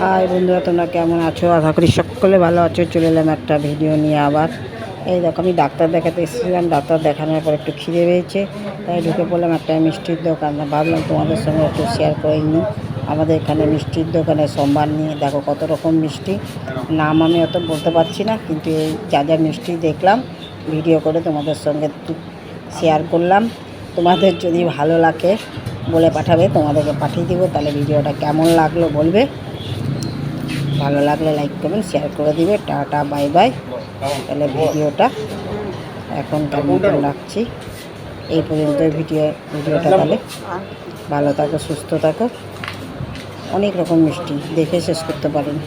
High বন্ধুরা, তোমরা কেমন আছো? আশা করি সকলে ভালো আছো। চলে এলাম একটা ভিডিও নিয়ে আবার। এই দেখো, আমি ডাক্তার দেখাতে এসেছিলাম। ডাক্তার দেখানোর পর একটু খিদে পেয়েছে, তাই ঢুকে পড়লাম একটা মিষ্টির দোকান। ভাবলাম তোমাদের সঙ্গে একটু শেয়ার করে নিই আমাদের এখানে মিষ্টির দোকানে সোমবার নিয়ে। দেখো কত রকম মিষ্টি, নাম আমি অত বলতে পারছি না, কিন্তু এই যা যা মিষ্টি দেখলাম ভিডিও করে তোমাদের সঙ্গে শেয়ার করলাম। তোমাদের যদি ভালো লাগে বলে পাঠাবে, তোমাদেরকে পাঠিয়ে দিব। তাহলে ভিডিওটা কেমন লাগলো বলবে, ভালো লাগলে লাইক করবেন, শেয়ার করে দিবে। Tata, bye bye. তাহলে ভিডিওটা এখনকার মতন রাখছি, এই পর্যন্ত ভিডিওটা। তাহলে ভালো থাকো, সুস্থ থাকো। অনেক রকম মিষ্টি দেখে শেষ করতে পারেন।